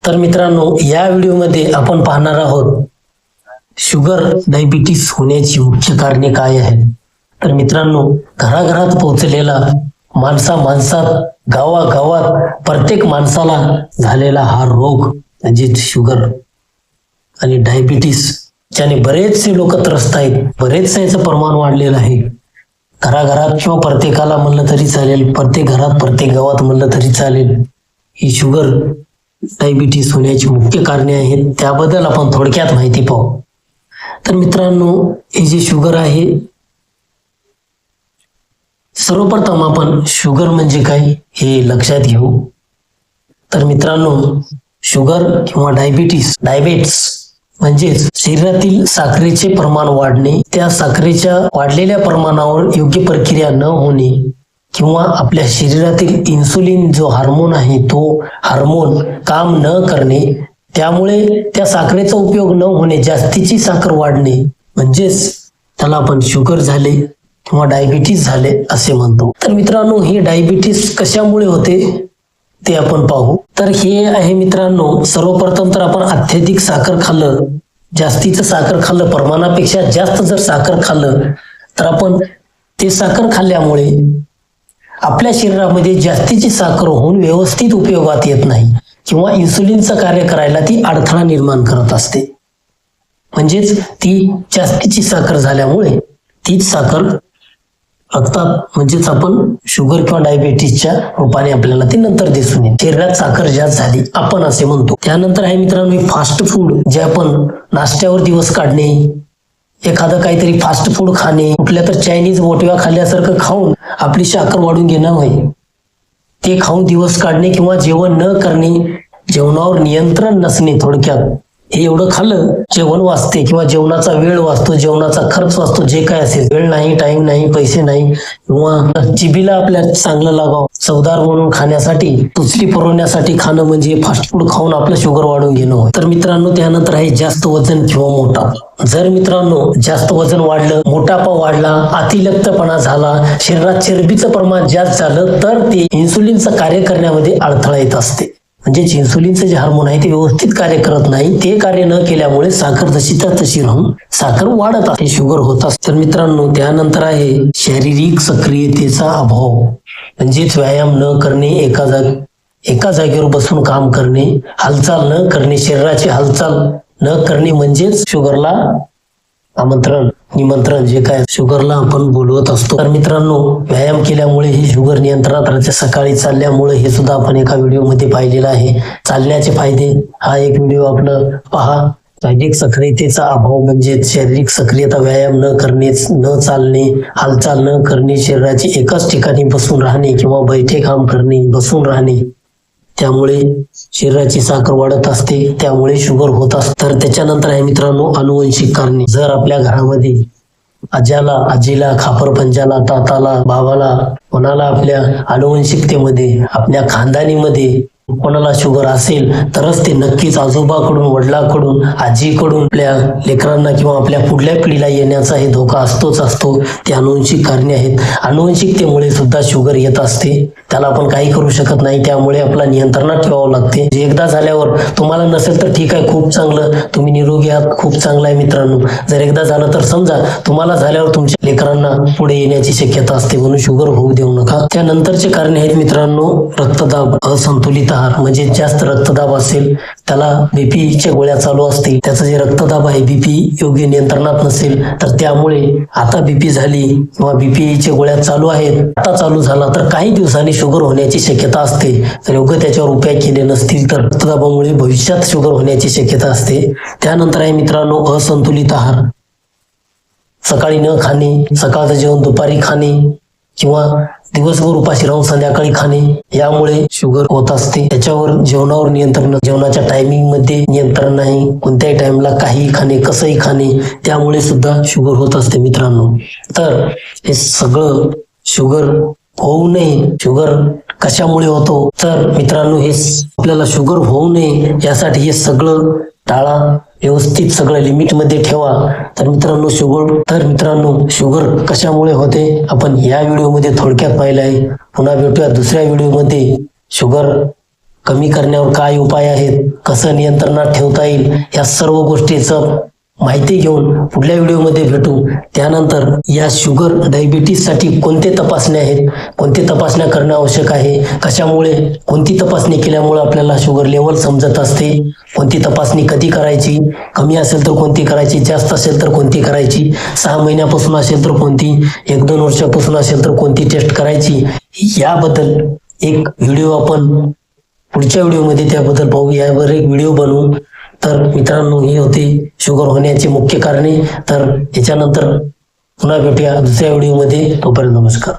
तर मित्रांनो, या व्हिडिओमध्ये आपण पाहणार आहोत शुगर डायबिटीस होण्याची मुख्य कारणे काय आहेत. तर मित्रांनो, घराघरात पोहोचलेला माणसात गावागावात प्रत्येक माणसाला झालेला हा रोग म्हणजे शुगर आणि डायबिटीस, ज्याने बरेचसे लोक त्रस्त आहेत. बरेचसे याचं प्रमाण वाढलेलं आहे. घराघरात किंवा प्रत्येकाला म्हणलं तरी चालेल, प्रत्येक घरात प्रत्येक गावात म्हणलं तरी चालेल, ही शुगर डायबिटीस होण्याची मुख्य कारणे आहेत. त्याबद्दल आपण थोडक्यात माहिती पाहू. तर मित्रांनो, हे जे शुगर आहे, सर्वप्रथम आपण शुगर म्हणजे काय हे लक्षात घेऊ. तर मित्रांनो, शुगर किंवा डायबेट्स म्हणजेच शरीरातील साखरेचे प्रमाण वाढणे, त्या साखरेच्या वाढलेल्या प्रमाणावर योग्य प्रक्रिया न होणे किंवा आपल्या शरीरातील इन्सुलिन जो हार्मोन आहे तो हार्मोन काम न करणे, त्यामुळे त्या साखरेचा उपयोग न होणे, जास्तीची साखर वाढणे, म्हणजेच त्याला आपण शुगर झाले किंवा डायबिटीस झाले असे म्हणतो. तर मित्रांनो, हे डायबिटीस कशामुळे होते ते आपण पाहू. तर हे आहे मित्रांनो, सर्वप्रथम तर आपण अत्यधिक साखर खाल्लं, जास्तीचं साखर खाल्लं, प्रमाणापेक्षा जास्त जर साखर खाल्लं तर आपण ते साखर खाल्ल्यामुळे आपल्या शरीरामध्ये जास्तीची साखर होऊन व्यवस्थित उपयोगात येत नाही किंवा इन्सुलिनचं कार्य करायला ती अडथळा निर्माण करत असते. म्हणजेच ती जास्तीची साखर झाल्यामुळे तीच साखर रक्तात, म्हणजेच आपण शुगर किंवा डायबिटीसच्या रूपाने आपल्याला ती नंतर दिसून येते. शरीरात साखर जास्त झाली आपण असे म्हणतो. त्यानंतर आहे मित्रांनो फास्ट फूड, जे आपण नाश्त्यावर दिवस काढणे, एखादं काहीतरी फास्ट फूड खाणे, कुठल्या तर चायनीज बोटव्या खाल्ल्यासारखं खाऊन आपली साखर वाढून घेणं होय, ते खाऊन दिवस काढणे किंवा जेवण न करणे, जेवणावर नियंत्रण नसणे. थोडक्यात हे एवढं खाल्लं जेवण वाचते किंवा जेवणाचा वेळ वाचतो, जेवणाचा खर्च वाचतो, जे काय असेल, वेळ नाही, टाइम नाही, पैसे नाही, किंवा जिभेला आपल्या चांगलं लागावं, चवदार म्हणून खाण्यासाठी, पुचली पुरवण्यासाठी खाणं म्हणजे फास्ट फूड खाऊन आपलं शुगर वाढून घेणं होय. तर मित्रांनो, त्यानंतर आहे जास्त वजन किंवा मोठा. जर मित्रांनो जास्त वजन वाढलं, मोठापा वाढला, अतिलक्तपणा झाला, शरीरात चरबीचं प्रमाण जास्त झालं तर ते इन्सुलिनचं कार्य करण्यामध्ये अडथळा येत असते. म्हणजेच इन्सुलिनचं जे हार्मोन आहे ते व्यवस्थित कार्य करत नाही. ते कार्य न केल्यामुळे साखर जशीच्या तशी राहून साखर वाढत असते, शुगर होत असते. तर मित्रांनो, त्यानंतर आहे शारीरिक सक्रियतेचा अभाव, म्हणजेच व्यायाम न करणे, एका जागेवर बसून काम करणे, हालचाल न करणे, शरीराची हालचाल न करणे म्हणजेच शुगरला निमंत्रण जे काय शुगरला आपण बोलवत असतो. तर मित्रांनो, व्यायाम केल्यामुळे ही शुगर नियंत्रणात राहते. सकाळी चालल्यामुळे हे सुद्धा आपण एका व्हिडिओमध्ये पाहिलेलं आहे. चालण्याचे फायदे हा एक व्हिडिओ आपलं पहा. शारीरिक सक्रियतेचा अभाव म्हणजे शारीरिक सक्रियता, व्यायाम न करणे, न चालणे, हालचाल न करणे, शरीराची एकाच ठिकाणी बसून राहणे किंवा बैठे काम करणे, बसून राहणे, त्यामुळे शरीराची साखर वाढत असते, त्यामुळे शुगर होत असते. तर त्याच्यानंतर आहे मित्रांनो अनुवंशिक कारणे. जर आपल्या घरामध्ये आजीला, खापरपंजाला, ताताला, बाबाला, कोणाला आपल्या अनुवंशिकतेमध्ये, आपल्या खानदानीमध्ये कोणाला शुगर असेल तरच ते नक्कीच आजोबाकडून, वडिलांकडून, आजीकडून आपल्या लेकरांना किंवा आपल्या पुढल्या पिढीला येण्याचा हे धोका असतो. ते अनुवंशिक कारणे आहेत. अनुवंशिकतेमुळे सुद्धा शुगर येत असते. त्याला आपण काही करू शकत नाही, त्यामुळे आपला नियंत्रणात ठेवावं लागते. एकदा झाल्यावर तुम्हाला नसेल तर ठीक आहे, खूप चांगलं, तुम्ही निरोगी आहात, खूप चांगलं आहे मित्रांनो. जर एकदा झालं तर समजा तुम्हाला झाल्यावर तुमच्या लेकरांना पुढे येण्याची शक्यता असते, म्हणून शुगर होऊ देऊ नका. त्यानंतरचे कारणे आहेत मित्रांनो रक्तदाब, असंतुलित आहार, म्हणजे जास्त रक्तदाब असेल, त्याला बीपीच्या गोळ्या चालू असतील, त्याचं जे रक्तदाब आहे, बीपी योग्य नियंत्रणात नसेल तर त्यामुळे आता बीपी झाली किंवा बीपीच्या गोळ्या चालू आहेत, आता चालू झाला तर काही दिवसांनी शुगर होण्याची शक्यता असते. जर योग्य त्याच्यावर उपाय केले नसतील तर रक्तदाबामुळे भविष्यात शुगर होण्याची शक्यता असते. त्यानंतर आहे मित्रांनो असंतुलित आहार, सकाळी न खाणे, सकाळचं जेवण दुपारी खाणे किंवा दिवसभर उपाशी राहून संध्याकाळी खाणे, यामुळे शुगर होत असते. त्याच्यावर जेवणावर नियंत्रण, जेवणाच्या टायमिंग मध्ये नियंत्रण नाही, कोणत्याही टाइमला काही खाणे, कसंही खाणे, त्यामुळे सुद्धा शुगर होत असते मित्रांनो. तर हे सगळं शुगर होऊ नये. शुगर कशामुळे होतो तर मित्रांनो, हे आपल्याला शुगर होऊ नये यासाठी हे सगळं टाळा, व्यवस्थित सगळं लिमिट मध्ये ठेवा. तर मित्रांनो शुगर कशामुळे होते आपण या व्हिडिओमध्ये थोडक्यात पाहिलं आहे. पुन्हा भेटूया दुसऱ्या व्हिडिओमध्ये शुगर कमी करण्यावर काय उपाय आहेत, कसं नियंत्रणात ठेवता येईल, या सर्व गोष्टीचं माहिती घेऊन पुढल्या व्हिडिओमध्ये भेटू. त्यानंतर या शुगर डायबिटीससाठी कोणते तपासण्या आहेत, कोणती तपासण्या करणं आवश्यक आहे, कशामुळे, कोणती तपासणी केल्यामुळे आपल्याला शुगर लेवल समजत असते, कोणती तपासणी कधी करायची, कमी असेल तर कोणती करायची, जास्त असेल तर कोणती करायची, 6 महिन्यापासून असेल तर कोणती, 1-2 वर्षापासून असेल तर कोणती टेस्ट करायची, याबद्दल एक व्हिडिओ आपण पुढच्या व्हिडिओमध्ये त्याबद्दल पाहू. यावर एक व्हिडिओ बनवू. तर मित्रांनो, ही होती शुगर होण्याची मुख्य कारणे. तर याच्यानंतर पुन्हा भेटूया दुसऱ्या व्हिडिओमध्ये. तोपर्यंत नमस्कार.